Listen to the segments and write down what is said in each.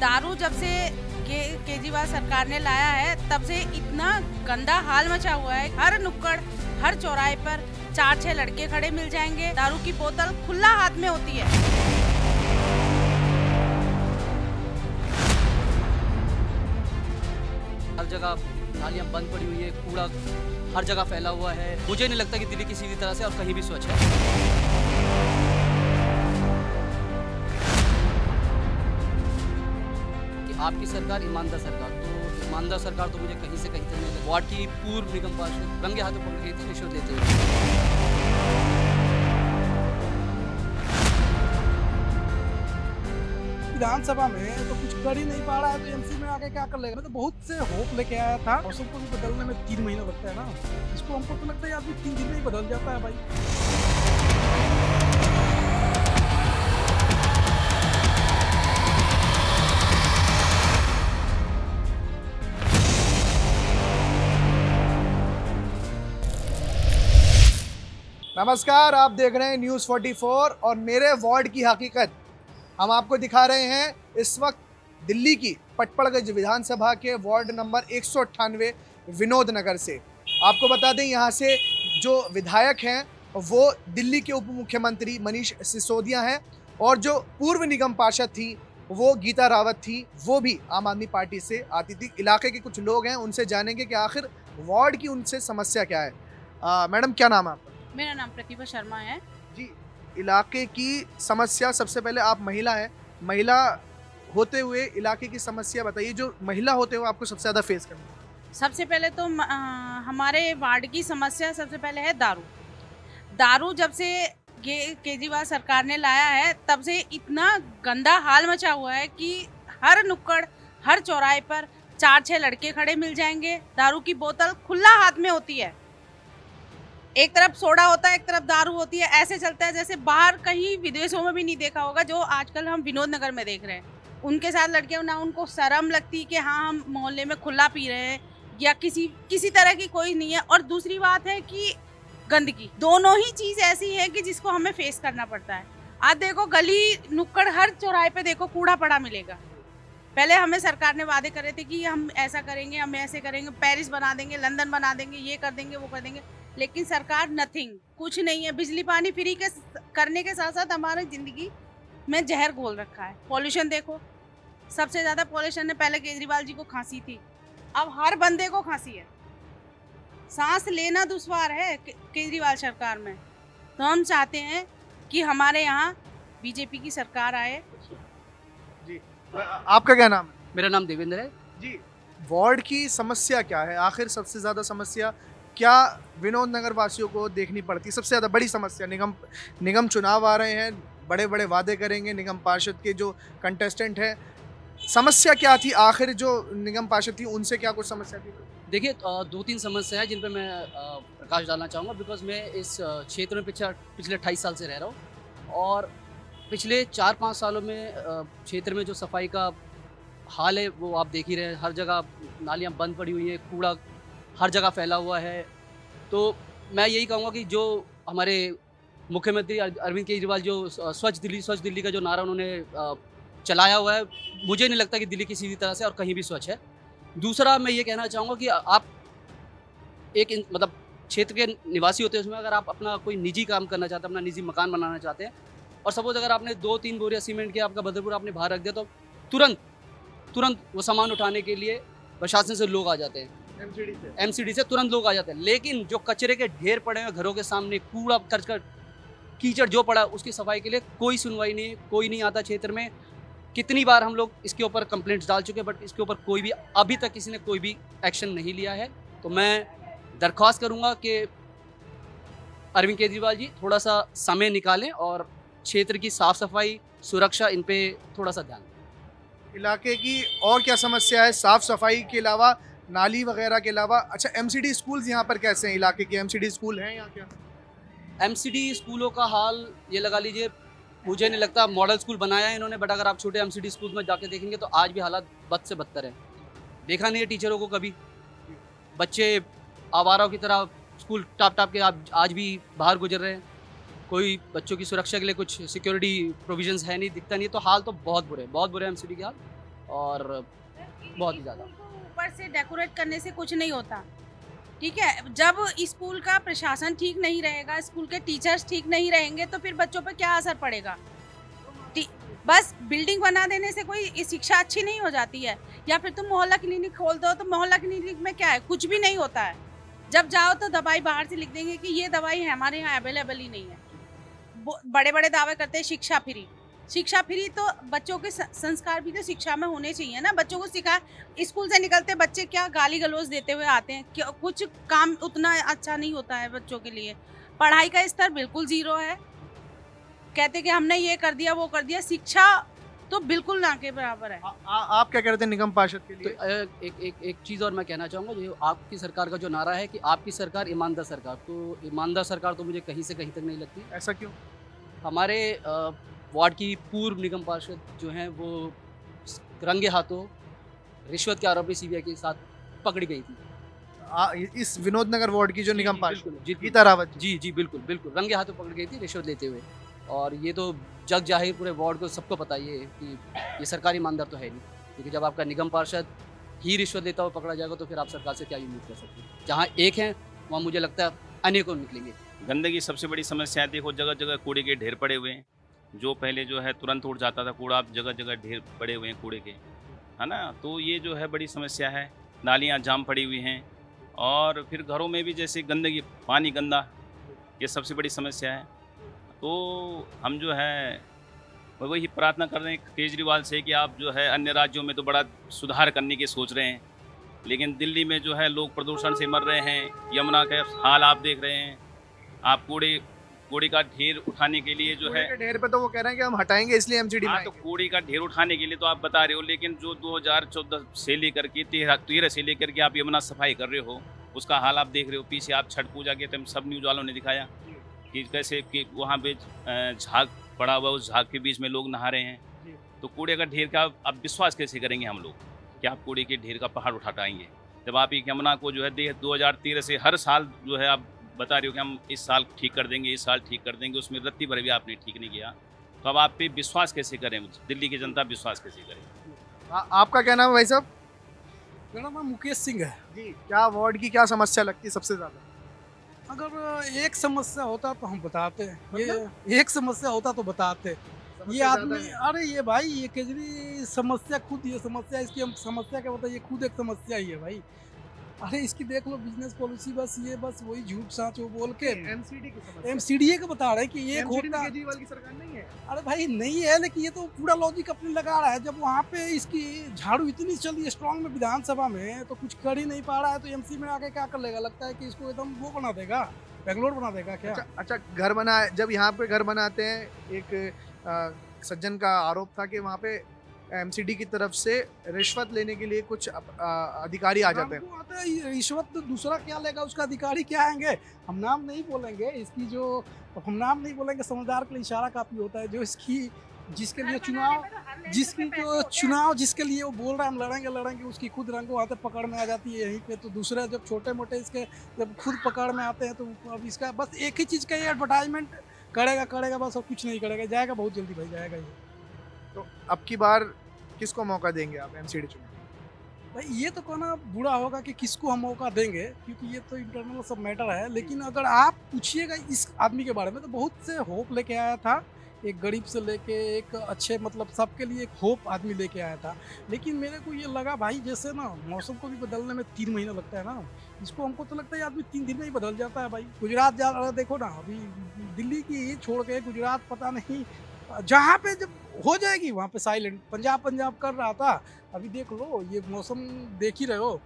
दारू जब से केजरीवाल सरकार ने लाया है तब से इतना गंदा हाल मचा हुआ है। हर नुक्कड़ हर चौराहे पर 4-6 लड़के खड़े मिल जाएंगे। दारू की बोतल खुला हाथ में होती है। हर जगह नालियां बंद पड़ी हुई है, कूड़ा हर जगह फैला हुआ है। मुझे नहीं लगता कि दिल्ली किसी भी तरह से और कहीं भी स्वच्छ है। आपकी सरकार ईमानदार सरकार, तो ईमानदार सरकार तो मुझे कहीं से कहीं तक नहीं लगी। वार्ड की पूर्व निगम पार्षद रंगे हाथों पकड़ गई थी रिश्वत लेते हुए। विधानसभा में तो कुछ कर ही नहीं पा रहा है, तो एमसी में आके क्या कर लेगा। मैं तो बहुत से होप लेके आया था। मौसम को भी बदलने में 3 महीना लगता है ना, इसको हमको तो लगता है आदमी 3 दिन में ही बदल जाता है भाई। नमस्कार, आप देख रहे हैं न्यूज़ 44 और मेरे वार्ड की हकीकत हम आपको दिखा रहे हैं। इस वक्त दिल्ली की पटपड़गंज विधानसभा के वार्ड नंबर 198 विनोद नगर से। आपको बता दें, यहाँ से जो विधायक हैं वो दिल्ली के उप मुख्यमंत्री मनीष सिसोदिया हैं और जो पूर्व निगम पार्षद थी वो गीता रावत थी, वो भी आम आदमी पार्टी से आती थी। इलाके के कुछ लोग हैं, उनसे जानेंगे कि आखिर वार्ड की उनसे समस्या क्या है। मैडम, क्या नाम है आपका? मेरा नाम प्रतिभा शर्मा है जी। इलाके की समस्या, सबसे पहले आप महिला हैं, महिला होते हुए इलाके की समस्या बताइए, जो महिला होते हुए आपको सबसे ज़्यादा फेस करना है। सबसे पहले तो हमारे वार्ड की समस्या सबसे पहले है दारू। दारू जब से केजरीवाल सरकार ने लाया है तब से इतना गंदा हाल मचा हुआ है कि हर नुक्कड़ हर चौराहे पर 4-6 लड़के खड़े मिल जाएंगे। दारू की बोतल खुला हाथ में होती है, एक तरफ सोडा होता है, एक तरफ दारू होती है। ऐसे चलता है जैसे बाहर कहीं विदेशों में भी नहीं देखा होगा, जो आजकल हम विनोद नगर में देख रहे हैं। उनके साथ लड़के, ना उनको शर्म लगती कि हाँ हम मोहल्ले में खुला पी रहे हैं, या किसी तरह की कोई नहीं है। और दूसरी बात है कि गंदगी, दोनों ही चीज़ ऐसी है कि जिसको हमें फेस करना पड़ता है। आज देखो, गली नुक्कड़ हर चौराहे पे देखो कूड़ा पड़ा मिलेगा। पहले हमें सरकार ने वादे करे थे कि हम ऐसा करेंगे, हम ऐसे करेंगे, पेरिस बना देंगे, लंदन बना देंगे, ये कर देंगे, वो कर देंगे, लेकिन सरकार नथिंग, कुछ नहीं है। बिजली पानी फ्री के करने के साथ साथ हमारी ज़िंदगी में जहर घोल रखा है। पॉल्यूशन देखो, सबसे ज़्यादा पॉल्यूशन है। पहले केजरीवाल जी को खांसी थी, अब हर बंदे को खांसी है। सांस लेना दुश्वार है केजरीवाल सरकार में। तो हम चाहते हैं कि हमारे यहाँ बीजेपी की सरकार आए। जी, आपका क्या नाम है? मेरा नाम देवेंद्र है जी। वार्ड की समस्या क्या है आखिर? सबसे ज़्यादा समस्या क्या विनोद नगर वासियों को देखनी पड़ती है? सबसे ज़्यादा बड़ी समस्या, निगम चुनाव आ रहे हैं, बड़े बड़े वादे करेंगे। निगम पार्षद के जो कंटेस्टेंट हैं, समस्या क्या थी आखिर? जो निगम पार्षद थी उनसे क्या कुछ समस्या थी? देखिए, 2-3 समस्या है जिन पे मैं प्रकाश डालना चाहूँगा, बिकॉज मैं इस क्षेत्र में पिछले 28 साल से रह रहा हूँ और पिछले 4-5 सालों में क्षेत्र में जो सफाई का हाल है वो आप देख ही रहे हैं। हर जगह नालियाँ बंद पड़ी हुई है, कूड़ा हर जगह फैला हुआ है। तो मैं यही कहूँगा कि जो हमारे मुख्यमंत्री अरविंद केजरीवाल जो स्वच्छ दिल्ली का जो नारा उन्होंने चलाया हुआ है, मुझे नहीं लगता कि दिल्ली किसी भी तरह से और कहीं भी स्वच्छ है। दूसरा, मैं ये कहना चाहूँगा कि आप मतलब क्षेत्र के निवासी होते हैं, उसमें अगर आप अपना कोई निजी काम करना चाहते हैं, अपना निजी मकान बनाना चाहते हैं, और सपोज अगर आपने 2-3 बोरिया सीमेंट के आपका बदरपुर आपने बाहर रख दिया, तो तुरंत वो सामान उठाने के लिए प्रशासन से लोग आ जाते हैं, एमसीडी से तुरंत लोग आ जाते हैं। लेकिन जो कचरे के ढेर पड़े हैं घरों के सामने, कूड़ा करकट कीचड़ जो पड़ा, उसकी सफाई के लिए कोई सुनवाई नहीं, कोई नहीं आता क्षेत्र में। कितनी बार हम लोग इसके ऊपर कंप्लेंट्स डाल चुके हैं, बट इसके ऊपर कोई भी अभी तक किसी ने कोई भी एक्शन नहीं लिया है। तो मैं दरख्वास्त करूंगा कि अरविंद केजरीवाल जी थोड़ा सा समय निकालें और क्षेत्र की साफ सफाई, सुरक्षा, इन पे थोड़ा सा ध्यान दें। इलाके की और क्या समस्या है साफ सफाई के अलावा, नाली वगैरह के अलावा? अच्छा, एमसीडी स्कूल्स यहाँ पर कैसे हैं? इलाके के एमसीडी स्कूल हैं यहाँ क्या? एमसीडी स्कूलों का हाल ये लगा लीजिए, मुझे नहीं लगता मॉडल स्कूल बनाया है इन्होंने, बट अगर आप छोटे एमसीडी स्कूल में जाके देखेंगे तो आज भी हालात बद से बदतर है। देखा नहीं है टीचरों को कभी, बच्चे आवारों की तरह स्कूल टाप के आज भी बाहर गुजर रहे हैं। कोई बच्चों की सुरक्षा के लिए कुछ सिक्योरिटी प्रोविजंस है नहीं, दिखता नहीं, तो हाल तो बहुत बुरे हैं एमसीडी के हाल। और बहुत ही ज़्यादा। ऊपर से डेकोरेट करने से कुछ नहीं होता, ठीक है। जब स्कूल का प्रशासन ठीक नहीं रहेगा, स्कूल के टीचर्स ठीक नहीं रहेंगे, तो फिर बच्चों पर क्या असर पड़ेगा। बस बिल्डिंग बना देने से कोई शिक्षा अच्छी नहीं हो जाती है। या फिर तुम मोहल्ला क्लिनिक खोल दो, तो मोहल्ला क्लिनिक में क्या है, कुछ भी नहीं होता है। जब जाओ तो दवाई बाहर से लिख देंगे कि ये दवाई हमारे यहाँ अवेलेबल ही नहीं है। बड़े बड़े दावे करते हैं शिक्षा फ्री। शिक्षा फ्री तो बच्चों के संस्कार भी तो शिक्षा में होने चाहिए ना। बच्चों को सिखा, स्कूल से निकलते बच्चे क्या गाली गलौज देते हुए आते हैं, कुछ काम उतना अच्छा नहीं होता है बच्चों के लिए। पढ़ाई का स्तर बिल्कुल जीरो है। कहते कि हमने ये कर दिया वो कर दिया, शिक्षा तो बिल्कुल ना के बराबर है। आप क्या कहते हैं निगम पार्षद के लिए? तो एक चीज़ और मैं कहना चाहूँगा, जो आपकी सरकार का जो नारा है कि आपकी सरकार ईमानदार सरकार, तो ईमानदार सरकार तो मुझे कहीं से कहीं तक नहीं लगती। ऐसा क्यों? हमारे वार्ड की पूर्व निगम पार्षद जो हैं वो रंगे हाथों रिश्वत के आरोपी सीबीआई के साथ पकड़ी गई थी। इस विनोद नगर वार्ड की जो निगम पार्षद बिल्कुल, गीता रावत जी बिल्कुल बिल्कुल रंगे हाथों पकड़ गई थी रिश्वत लेते हुए। और ये तो जग जाहिर पूरे वार्ड को सबको पता ही है कि ये सरकारी ईमानदार तो है नहीं, क्योंकि जब आपका निगम पार्षद ही रिश्वत लेता हुआ पकड़ा जाएगा तो फिर आप सरकार से क्या उम्मीद कर सकते हैं। जहाँ एक है वहाँ मुझे लगता है अनेकों निकलेंगे। गंदगी सबसे बड़ी समस्या है। देखो जगह जगह कूड़े के ढेर पड़े हुए हैं। जो पहले जो है तुरंत उड़ जाता था कूड़ा, अब जगह जगह ढेर पड़े हुए हैं कूड़े के, है ना। तो ये जो है बड़ी समस्या है। नालियाँ जाम पड़ी हुई हैं और फिर घरों में भी जैसे गंदगी, पानी गंदा, ये सबसे बड़ी समस्या है। तो हम जो है वही प्रार्थना कर रहे हैं केजरीवाल से कि आप जो है अन्य राज्यों में तो बड़ा सुधार करने की सोच रहे हैं, लेकिन दिल्ली में जो है लोग प्रदूषण से मर रहे हैं। यमुना का हाल आप देख रहे हैं। आप कूड़े का ढेर उठाने के लिए जो है, ढेर पे तो वो कह रहे हैं कि हम हटाएंगे इसलिए एमसीडी में। तो कूड़े का ढेर उठाने के लिए तो आप बता रहे हो, लेकिन जो 2014 से लेकर के 13 से लेकर के आप यमुना सफाई कर रहे हो, उसका हाल आप देख रहे हो। पीछे आप छठ पूजा के टाइम सब न्यूज़ वालों ने दिखाया कि कैसे कि वहाँ पे झाग पड़ा हुआ, उस झाग के बीच में लोग नहा रहे हैं। तो कूड़े का ढेर का अब विश्वास कैसे करेंगे हम लोग कि आप कूड़े के ढेर का पहाड़ उठाएंगे, जब आप एक यमुना को जो है 2013 से हर साल जो है आप बता रहे हो कि हम इस साल ठीक कर देंगे, इस साल ठीक कर देंगे, उसमें रत्ती भर भी आपने ठीक नहीं किया। तो अब आप पे विश्वास कैसे करें, दिल्ली की जनता विश्वास कैसे करे। आपका क्या नाम है भाई साहब? मेरा नाम मुकेश सिंह है जी। क्या वार्ड की क्या समस्या लगती है सबसे ज्यादा? अगर एक समस्या होता तो हम बताते। ये एक समस्या होता तो बताते। ये आदमी, अरे ये भाई ये केजरी समस्या खुद, ये समस्या इसकी हम समस्या क्या बताइए, खुद एक समस्या ही है भाई। अरे इसकी देख लो बिजनेस पॉलिसी, बस वही झूठ साँच वो बोल के एमसीडीए का बता रहे हैं कि ये होता। केजरीवाल की सरकार नहीं है। अरे भाई नहीं है, लेकिन ये तो पूरा लॉजिक अपने लगा रहा है। जब वहाँ पे इसकी झाड़ू इतनी चली है स्ट्रांग में विधानसभा में, तो कुछ कर ही नहीं पा रहा है, तो एमसी में आके क्या कर लेगा? लगता है कि इसको एकदम वो बना देगा, बेंगलोर बना देगा क्या? अच्छा घर बना, जब यहाँ पे घर बनाते हैं, एक सज्जन का आरोप था कि वहाँ पे एमसीडी की तरफ से रिश्वत लेने के लिए कुछ अधिकारी आ जाते हैं। रिश्वत तो दूसरा क्या लेगा, उसका अधिकारी क्या आएंगे? हम नाम नहीं बोलेंगे इसकी, जो हम नाम नहीं बोलेंगे, समझदार के लिए इशारा काफी होता है। जो इसकी जिसके लिए चुनाव जिसके लिए वो बोल रहा है हम लड़ेंगे, उसकी खुद रंगों हाथ पकड़ में आ जाती है यहीं पे। तो दूसरे जब छोटे मोटे इसके जब खुद पकड़ में आते हैं, तो अब इसका बस एक ही चीज़ का ये एडवर्टाइजमेंट करेगा बस, और कुछ नहीं करेगा। जाएगा बहुत जल्दी भाई, जाएगा ये। तो अब की बार किसको मौका देंगे आप एमसीडी चुनाव? भाई ये तो कहना बुरा होगा कि किसको हम मौका देंगे, क्योंकि ये तो इंटरनल सब मैटर है। लेकिन अगर आप पूछिएगा इस आदमी के बारे में, तो बहुत से होप लेके आया था, एक गरीब से लेके एक अच्छे, मतलब सबके लिए एक होप आदमी लेके आया था। लेकिन मेरे को ये लगा भाई, जैसे ना मौसम को भी बदलने में 3 महीना लगता है ना, इसको हमको तो लगता है आदमी 3 दिन में ही बदल जाता है भाई। गुजरात जा रहा, देखो ना, अभी दिल्ली की ही छोड़ के गुजरात, पता नहीं जहाँ पे जब हो जाएगी वहाँ पे साइलेंट। पंजाब कर रहा था, अभी देख लो, ये मौसम देख ही रहे हो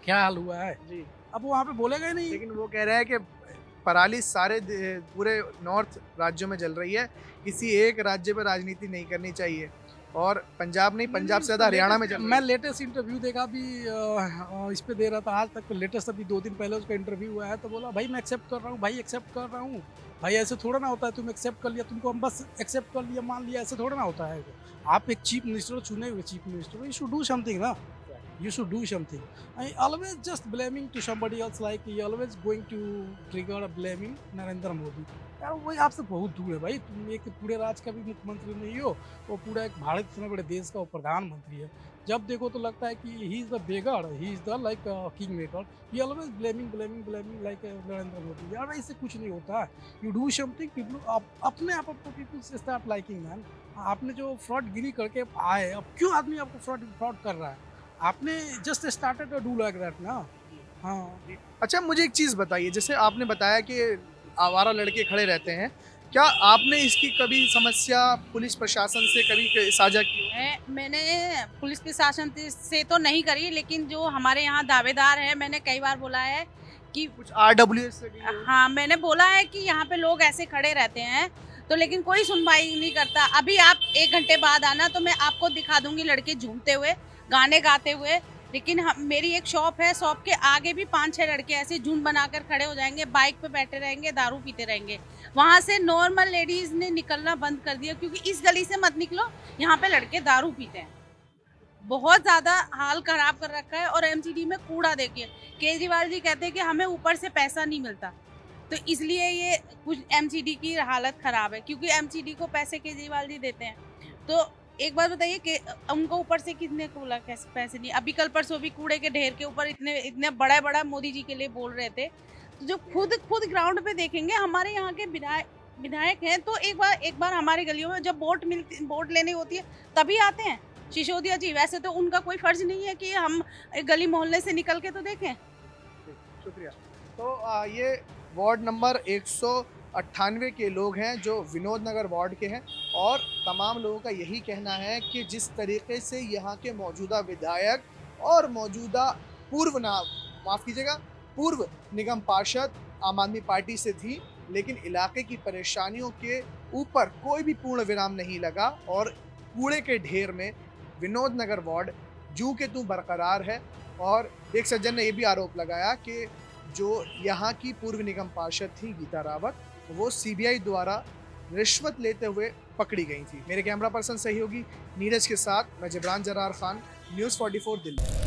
क्या हाल हुआ है जी। अब वहाँ पे बोलेगा ही नहीं। लेकिन वो कह रहे हैं कि पराली सारे पूरे नॉर्थ राज्यों में जल रही है, किसी एक राज्य पे राजनीति नहीं करनी चाहिए। और पंजाब नहीं, पंजाब से ज़्यादा हरियाणा में मैं लेटेस्ट इंटरव्यू देखा अभी, इस पे दे रहा था आज तक, लेटेस्ट अभी 2 दिन पहले उसका इंटरव्यू हुआ है। तो बोला भाई मैं एक्सेप्ट कर रहा हूँ, भाई एक्सेप्ट कर रहा हूँ। भाई ऐसे थोड़ा ना होता है, तुम एक्सेप्ट कर लिया, तुमको हम बस एक्सेप्ट कर लिया, मान लिया, ऐसे थोड़ा ना होता है। आप एक चीफ मिनिस्टर चुने हुए chief minister, you should do something ना। You should do something. I always just blaming to somebody else, like you always going to trigger blaming Narendra Modi. यार वही आपसे बहुत दूर है भाई, तुम एक पूरे राज्य का भी मुख्यमंत्री नहीं हो, वो पूरा एक भारत इतने बड़े देश का वो प्रधानमंत्री है। जब देखो तो लगता है कि he is the Begad, he is the like king maker, he always blaming like Narendra Modi. यार भाई इससे कुछ नहीं होता है। यू डू समथिंग, पीपल अपने आप को पीपल से स्टार्ट लाइकिंग मैन। आपने जो फ्रॉड गिरी करके आए, अब क्यों आदमी आपको फ्रॉड कर रहा है? आपने just started to do like that ना। हाँ अच्छा, मुझे एक चीज़ बताइए, जैसे आपने बताया कि आवारा लड़के खड़े रहते हैं, क्या आपने इसकी कभी समस्या पुलिस प्रशासन से कभी साझा की? मैंने पुलिस प्रशासन से तो नहीं करी, लेकिन जो हमारे यहाँ दावेदार है, मैंने कई बार बोला है कि कुछ RWS से भी? हाँ, मैंने बोला है कि यहाँ पे लोग ऐसे खड़े रहते हैं, तो लेकिन कोई सुनवाई नहीं करता। अभी आप 1 घंटे बाद आना तो मैं आपको दिखा दूंगी लड़के झूमते हुए, गाने गाते हुए। लेकिन मेरी एक शॉप है, शॉप के आगे भी 5-6 लड़के ऐसे झुंड बनाकर खड़े हो जाएंगे, बाइक पे बैठे रहेंगे, दारू पीते रहेंगे। वहाँ से नॉर्मल लेडीज ने निकलना बंद कर दिया, क्योंकि इस गली से मत निकलो, यहाँ पे लड़के दारू पीते हैं। बहुत ज़्यादा हाल खराब कर रखा है। और MCD में कूड़ा देखिए, केजरीवाल जी कहते हैं कि हमें ऊपर से पैसा नहीं मिलता, तो इसलिए ये कुछ MCD की हालत ख़राब है, क्योंकि MCD को पैसे केजरीवाल जी देते हैं। तो एक बात बताइए कि उनको ऊपर से कितने को बोला कैसे पैसे नहीं। अभी कल परसों भी कूड़े के ढेर के ऊपर इतने बड़ा मोदी जी के लिए बोल रहे थे। तो जो खुद ग्राउंड पे देखेंगे, हमारे यहाँ के विधायक हैं, तो एक बार हमारे गलियों में जब वोट लेनी होती है तभी आते हैं सिसोदिया जी। वैसे तो उनका कोई फर्ज नहीं है कि हम गली मोहल्ले से निकल के तो देखें। शुक्रिया। तो ये वार्ड नंबर 198 के लोग हैं जो विनोद नगर वार्ड के हैं, और तमाम लोगों का यही कहना है कि जिस तरीके से यहाँ के मौजूदा विधायक और मौजूदा पूर्व निगम पार्षद आम आदमी पार्टी से थी, लेकिन इलाके की परेशानियों के ऊपर कोई भी पूर्ण विराम नहीं लगा, और कूड़े के ढेर में विनोद नगर वार्ड जू के तू बरकरार है। और एक सज्जन ने यह भी आरोप लगाया कि जो यहाँ की पूर्व निगम पार्षद थी गीता रावत, वो CBI द्वारा रिश्वत लेते हुए पकड़ी गई थी। मेरे कैमरा पर्सन सहयोगी नीरज के साथ मैं जिब्रान जरार खान, न्यूज़ 44 दिल्ली।